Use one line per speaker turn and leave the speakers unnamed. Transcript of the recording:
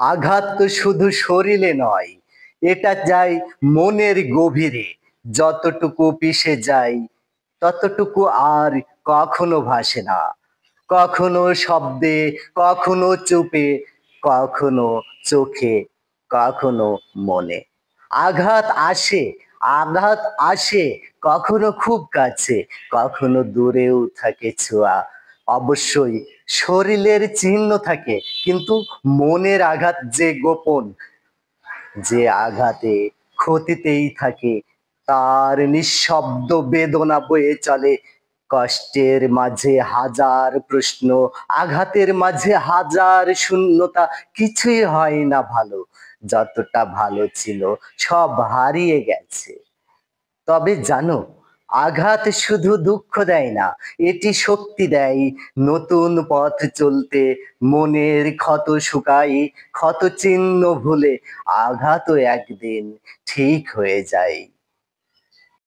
আঘাত তো শুধু শরীরে নয়, এটা যায় মনের গভীরে। যতটুকু পিষে যায় ততটুকু আর কখনো ভাসে না। কখনো শব্দে, কখনো চুপে, কখনো চোখে, কখনো মনে। আঘাত আসে, আঘাত আসে, কখনো খুব কাছে, কখনো দূরেও থাকে ছোঁয়া। অবশ্যই শরীরের চিহ্ন থাকে, কিন্তু মনের আঘাত যে গোপন, যে আঘাতে ক্ষতিতেই থাকে, তার নিঃশব্দ বেদনা বয়ে চলে। কষ্টের মাঝে হাজার প্রশ্ন, আঘাতের মাঝে হাজার শূন্যতা। কিছুই হয় না ভালো, যতটা ভালো ছিল সব হারিয়ে গেছে। তবে জানো, আঘাত শুধু দুঃখ দেয় না, এটি শক্তি দেয় নতুন পথ চলতে। মনের ক্ষত শুকায়, ক্ষত চিহ্ন ভুলে, আঘাতও একদিন ঠিক হয়ে যায়।